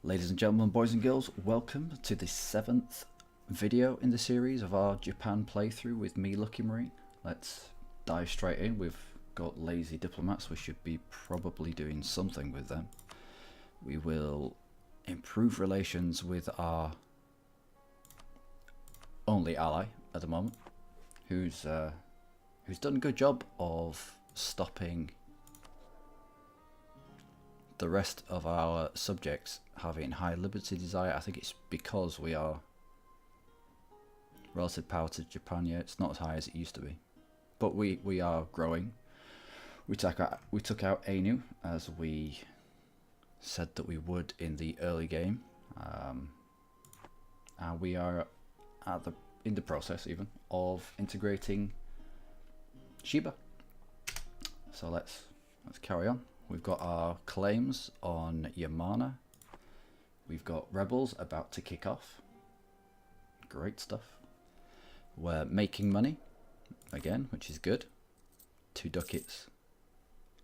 Ladies and gentlemen, boys and girls, welcome to the 7th video in the series of our Japan playthrough with me, Lucky Marine. Let's dive straight in. We've got lazy diplomats. We should be probably doing something with them. We will improve relations with our only ally at the moment, who's done a good job of stopping the rest of our subjects having high liberty desire. I think it's because we are relative power to Japan. Yeah, it's not as high as it used to be, but we are growing. We took out Ainu as we said that we would in the early game, and we are in the process even of integrating Shiba. So let's carry on. We've got our claims on Yamana. We've got rebels about to kick off. Great stuff. We're making money again, which is good. 2 ducats.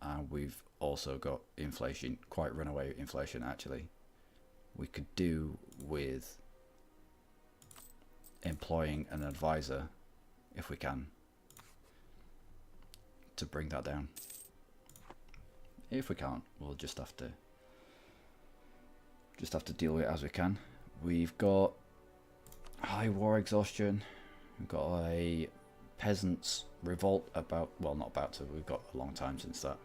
And we've also got inflation, quite runaway inflation actually. We could do with employing an advisor if we can to bring that down. If we can't, we'll just have to deal with it as we can. We've got high war exhaustion. We've got a peasants revolt about, well, not about to, we've got a long time since that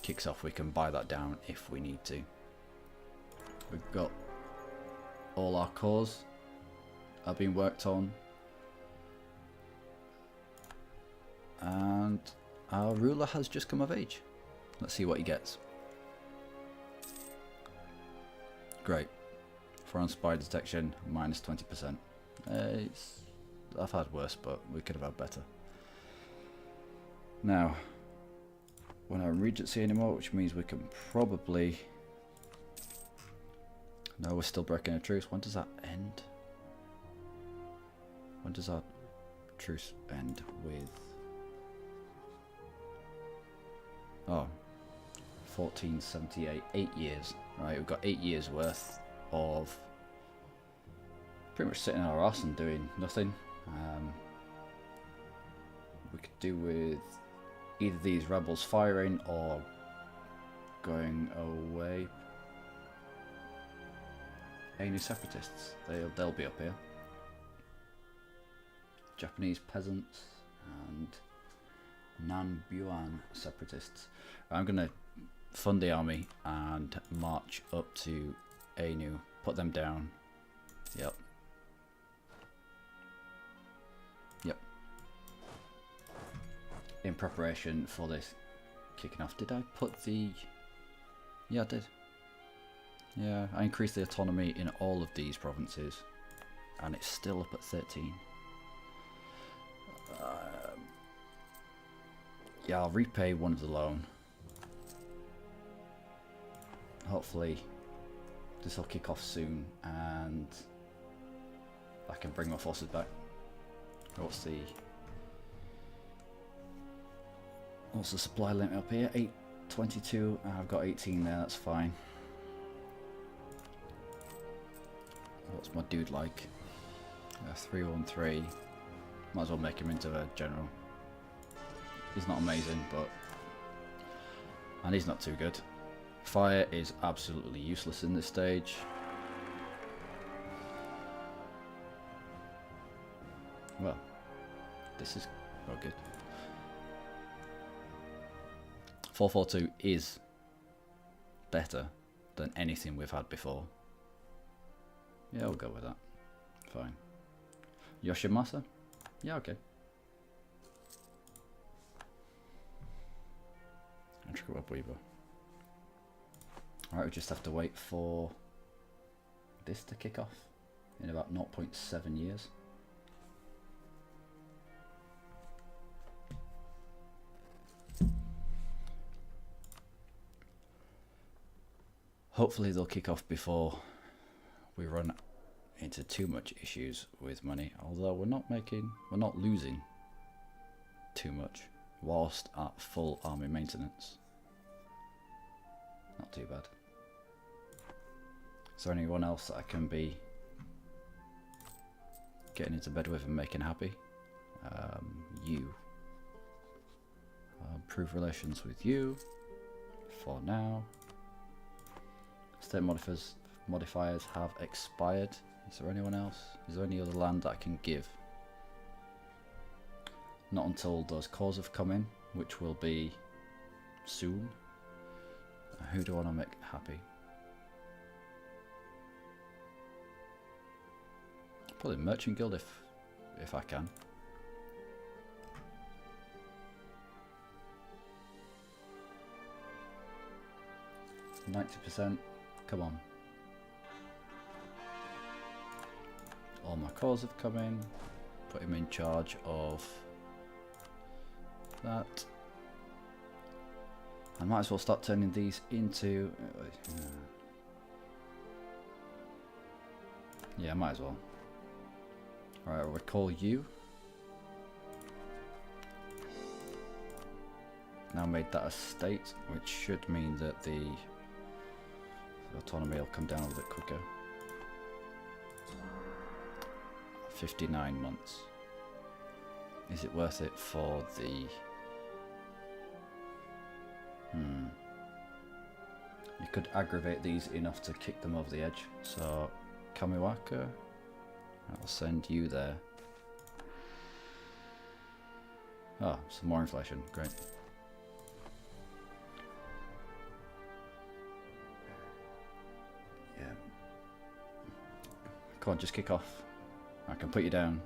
kicks off. We can buy that down if we need to. We've got all our cores are being worked on, and our ruler has just come of age. Let's see what he gets. Great. Foreign spy detection, minus 20%. I've had worse, but we could have had better. Now, we're not in Regency anymore, which means we can probably... No, we're still breaking a truce. When does that end? When does our truce end with... Oh. 1478, 8 years, right? We've got 8 years worth of pretty much sitting on our ass and doing nothing. We could do with either these rebels firing or going away. Ainu separatists, they'll be up here. Japanese peasants and Nanbuan separatists. I'm gonna fund the army and march up to Ainu, put them down. Yep. In preparation for this kicking off. Did I put the... Yeah, I did. Yeah, I increased the autonomy in all of these provinces and it's still up at 13. Yeah, I'll repay one of the loan. Hopefully this will kick off soon and I can bring my forces back. What's the supply limit up here? 822. I've got 18 there, that's fine. What's my dude like? 313. Might as well make him into a general. He's not amazing, but... And he's not too good. Fire is absolutely useless in this stage. Well, this is not good. 442 is better than anything we've had before. Yeah, we'll go with that. Fine. Yoshimasa? Yeah, okay. Web Weaver. Alright, we just have to wait for this to kick off in about 0.7 years. Hopefully they'll kick off before we run into too much issues with money, although we're not losing too much whilst at full army maintenance. Not too bad. Is there anyone else that I can be getting into bed with and making happy? You. Improve relations with you for now. State modifiers have expired. Is there anyone else? Is there any other land that I can give? Not until those cores have come in, which will be soon. Who do I want to make happy? Probably Merchant Guild if I can. %, come on. All my cores have come in. Put him in charge of that. I might as well start turning these into... yeah, I might as well. Alright, I'll recall you. Now made that a state, which should mean that the autonomy will come down a little bit quicker. 59 months. Is it worth it for the... You could aggravate these enough to kick them over the edge. So, Kamiwaka, I'll send you there. Oh, some more inflation, great. Yeah. Come on, just kick off. I can put you down,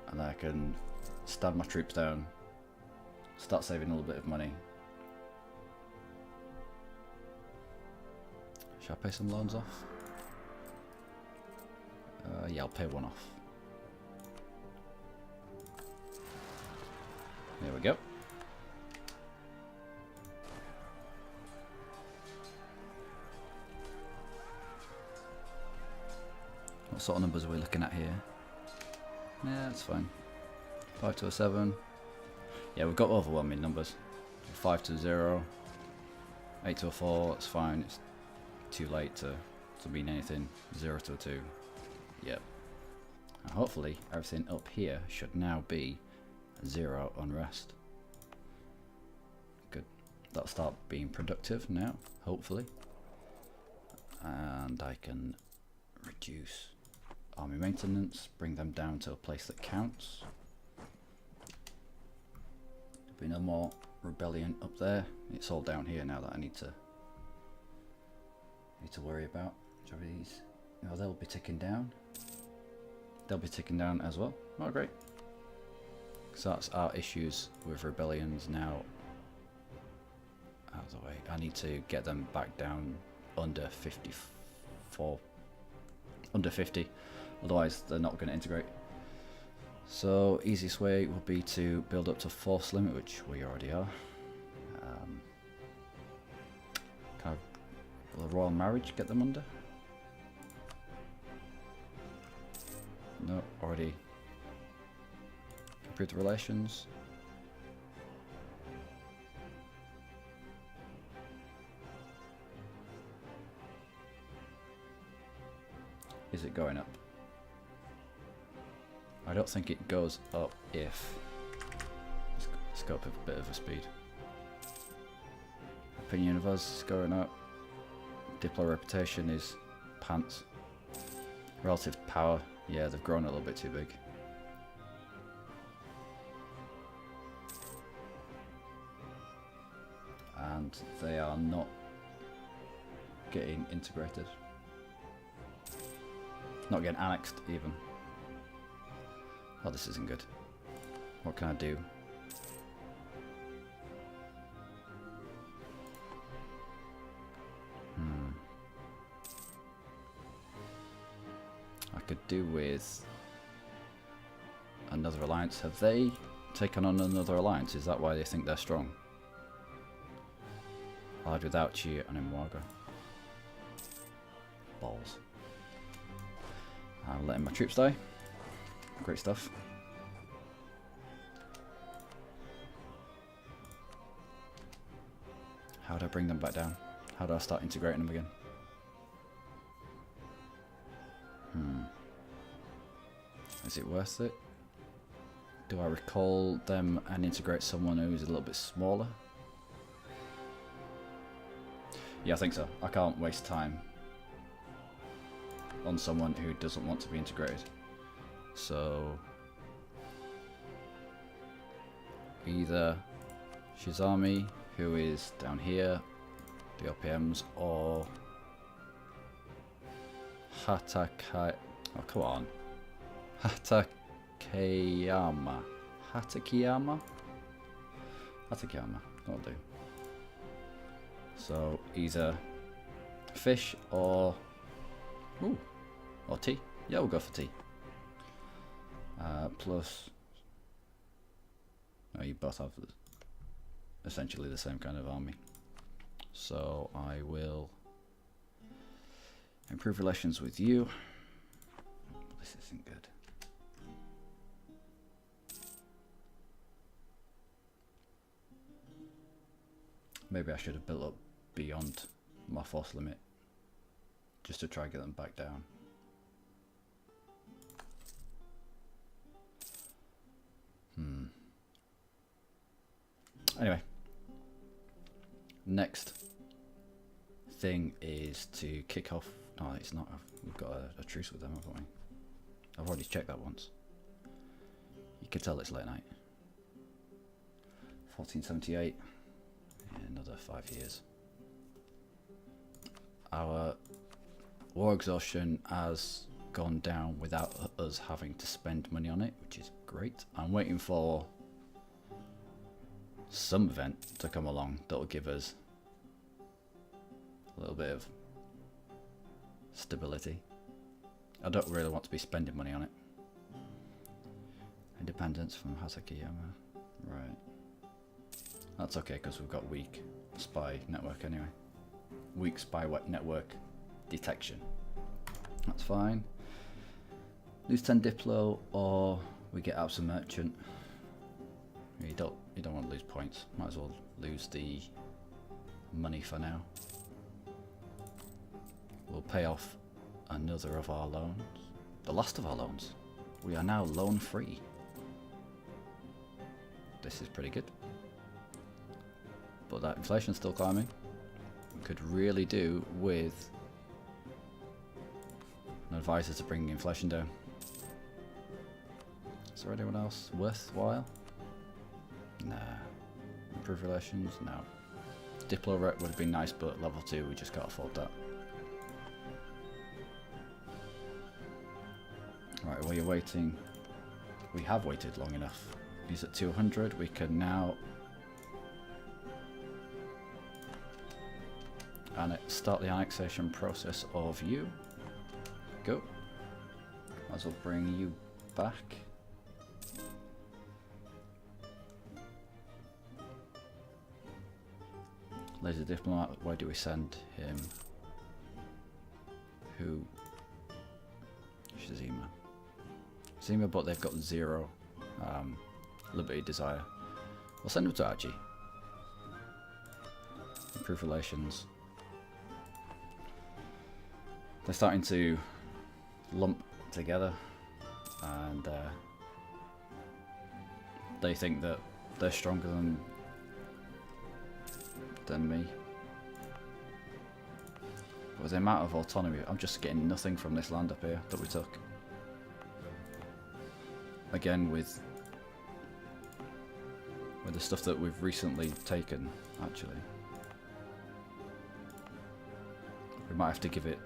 and then I can stand my troops down, start saving a little bit of money. Should I pay some loans off? Yeah, I'll pay one off. There we go. What sort of numbers are we looking at here? Yeah, that's fine. 5 to a 7. Yeah, we've got overwhelming numbers. 5 to 0. 8 to a 4, that's fine. It's too late to mean anything. 0 to a 2. Yep. And hopefully everything up here should now be 0 unrest. Good. That'll start being productive now, hopefully. And I can reduce army maintenance, bring them down to a place that counts. There'll be no more rebellion up there. It's all down here now that I need to worry about. Which of these? Oh, they'll be ticking down. They'll be ticking down as well. Oh, great. So that's our issues with rebellions now out of the way. I need to get them back down under 54, under 50. Otherwise, they're not going to integrate. So, easiest way would be to build up to force limit, which we already are. Can I, will a royal marriage get them under? No, already. Improve the relations. Is it going up? I don't think it goes up if it's got a bit of a speed. Opinion of us is going up. Diplo reputation is pants. Relative power, yeah, they've grown a little bit too big. And they are not getting integrated. Not getting annexed even. Oh, this isn't good. What can I do? I could do with another alliance. Have they taken on another alliance? Is that why they think they're strong? Allied without Chi and Imwaga. Balls. I'm letting my troops die. Great stuff. How do I bring them back down? How do I start integrating them again? Is it worth it? Do I recall them and integrate someone who's a little bit smaller? Yeah, I think so. I can't waste time on someone who doesn't want to be integrated. So either Shizami, who is down here, the OPMs, or Hatakai. Oh, come on. Hatakeyama. Hatakeyama? Hatakeyama. That'll do. So either fish or. Ooh. Or tea. Yeah, we'll go for tea. Plus. No, you both have essentially the same kind of army. So I will improve relations with you. This isn't good. Maybe I should have built up beyond my force limit just to try and get them back down. Anyway, next thing is to kick off. No, it's not. We've got a truce with them, haven't we? I've already checked that once. You can tell it's late night. 1478. Another 5 years. Our war exhaustion has gone down without us having to spend money on it, which is great. I'm waiting for some event to come along that will give us a little bit of stability. I don't really want to be spending money on it. Independence from Hasakiyama. Right. That's okay because we've got weak spy network anyway. Weak spy network detection. That's fine. Lose 10 Diplo or we get out some merchant. You don't want to lose points. Might as well lose the money for now. We'll pay off another of our loans. The last of our loans. We are now loan free. This is pretty good. But that inflation's still climbing. We could really do with an advisor to bring inflation down. Is there anyone else worthwhile? Nah. Improve relations? No. Diplo rep would have been nice, but level 2 we just can't afford that. Right, while you're waiting, we have waited long enough. He's at 200, we can now start the annexation process of you. Go. Might as well bring you back. Laser diplomat, where do we send him? Who? Shizima. Shizima, but they've got 0 Liberty Desire. We'll send him to Archie. Improve relations. They're starting to lump together, and they think that they're stronger than me. But with the amount of autonomy, I'm just getting nothing from this land up here that we took. Again, with the stuff that we've recently taken, actually. We might have to give it.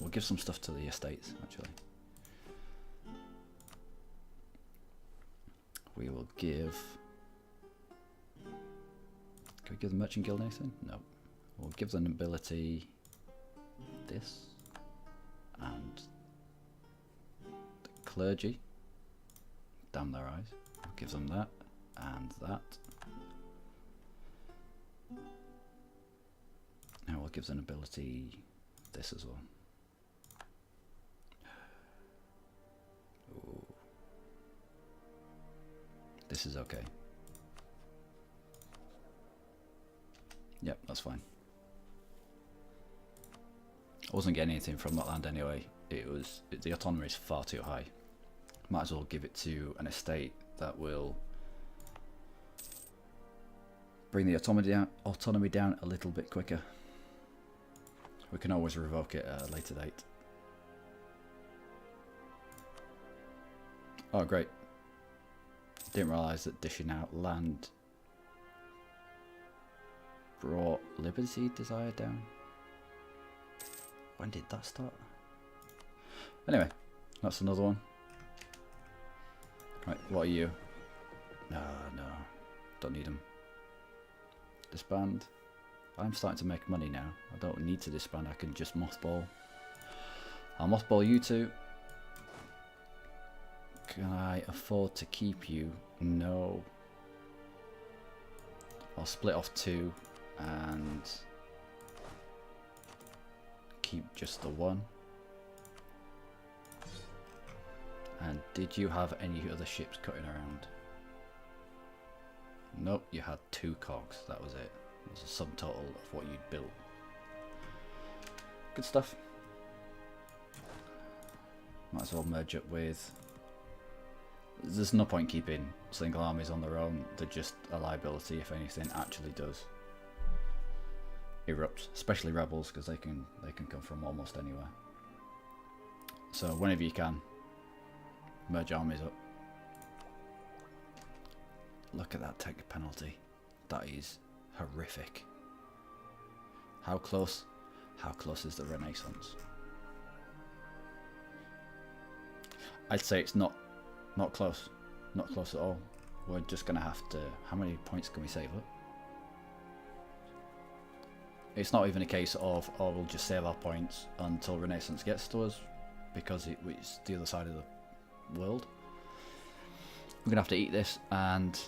We'll give some stuff to the estates, actually. We will give. Can we give the Merchant Guild anything? No. We'll give the nobility this. And the clergy. Damn their eyes. We'll give them that. And that. And we'll give the nobility this as well. Ooh. This is okay. Yep, that's fine. I wasn't getting anything from that land anyway. The autonomy is far too high. Might as well give it to an estate that will bring the autonomy down a little bit quicker. We can always revoke it at a later date. Oh great. Didn't realise that dishing out land brought Liberty Desire down. When did that start? Anyway, that's another one. Right, what are you? No, don't need them. Disband. I'm starting to make money now. I don't need to disband, I can just mothball. I'll mothball you two. Can I afford to keep you? No. I'll split off two and keep just the one. And did you have any other ships cutting around? Nope, you had 2 cogs, that was it. It was a sum total of what you'd built. Good stuff. Might as well merge up with... There's no point keeping single armies on their own, they're just a liability if anything actually does erupt, especially rebels, because they can come from almost anywhere. So whenever you can, merge armies up. Look at that tech penalty. That is horrific. How close is the Renaissance? I'd say it's not close. Not close at all. We're just gonna have to... How many points can we save up? It's not even a case of, oh, we'll just save our points until Renaissance gets to us, because it's the other side of the world. We're gonna have to eat this, and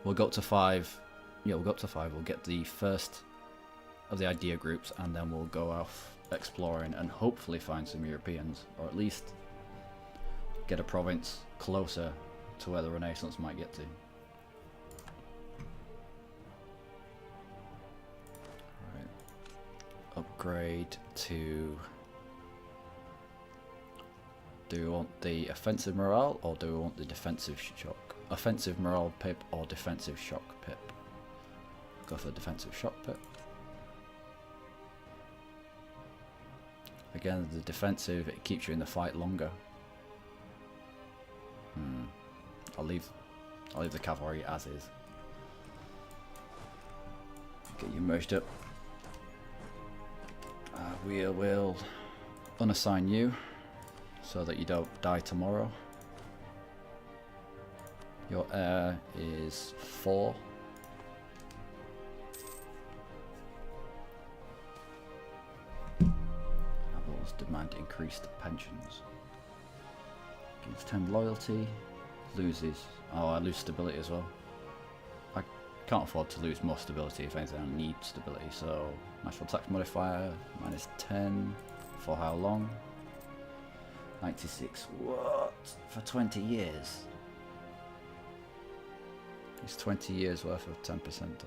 we'll go up to 5. Yeah, we'll go up to 5. We'll get the first of the idea groups, and then we'll go off exploring and hopefully find some Europeans, or at least get a province closer to where the Renaissance might get to. Right. Upgrade to... Do we want the offensive morale, or do we want the defensive shock? Offensive morale pip or defensive shock pip? Go for the defensive shock pip. Again, the defensive, it keeps you in the fight longer. I'll leave the cavalry as is. Get you merged up. We will unassign you so that you don't die tomorrow. Your heir is 4. Rebels demand increased pensions. Gains 10 loyalty. Loses... Oh, I lose stability as well. I can't afford to lose more stability. If anything, I need stability. So, national tax modifier, -10. For how long? 96. What? For 20 years? It's 20 years worth of 10%.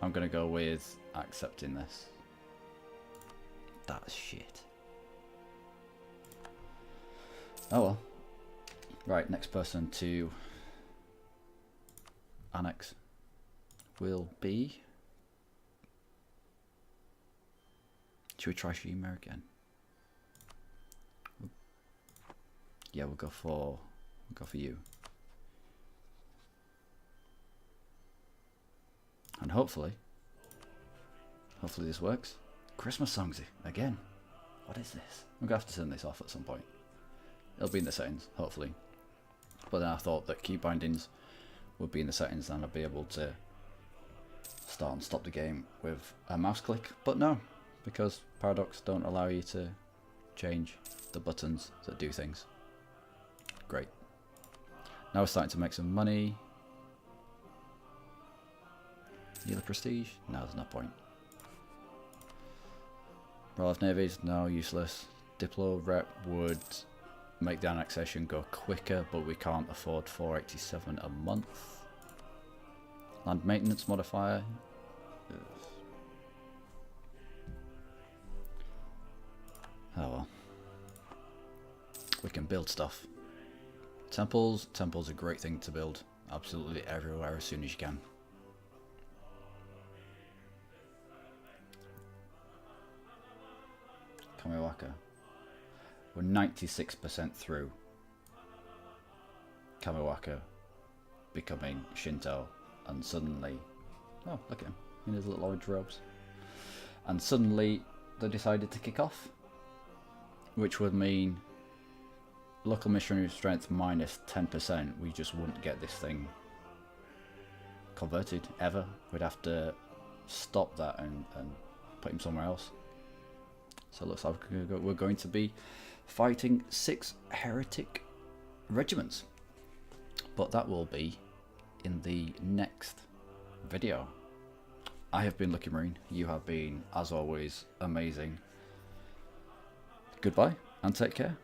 I'm going to go with accepting this. That's shit. Oh well. Right, next person to annex will be... Should we try Shima again? Yeah, we'll go for you. And hopefully this works. Christmas songs again. What is this? I'm gonna have to turn this off at some point. It'll be in the settings, hopefully. But then I thought that key bindings would be in the settings, and I'd be able to start and stop the game with a mouse click. But no, because Paradox don't allow you to change the buttons that do things. Great. Now we're starting to make some money. Need the prestige? No, there's no point. Royal of Navies? No, useless. Diplo rep would make the annexation go quicker, but we can't afford 487 a month. Land maintenance modifier. Oh well. We can build stuff. Temples. Temples are a great thing to build. Absolutely everywhere as soon as you can. Kamiwaka. We're 96% through Kamiwaka becoming Shinto, and suddenly, oh look at him in his little orange robes, and suddenly they decided to kick off, which would mean local missionary strength minus 10%. We just wouldn't get this thing converted ever. We'd have to stop that and put him somewhere else. So it looks like we're going to be fighting 6 heretic regiments, but that will be in the next video. I have been Lucky Marine. You have been, as always, amazing. Goodbye and take care.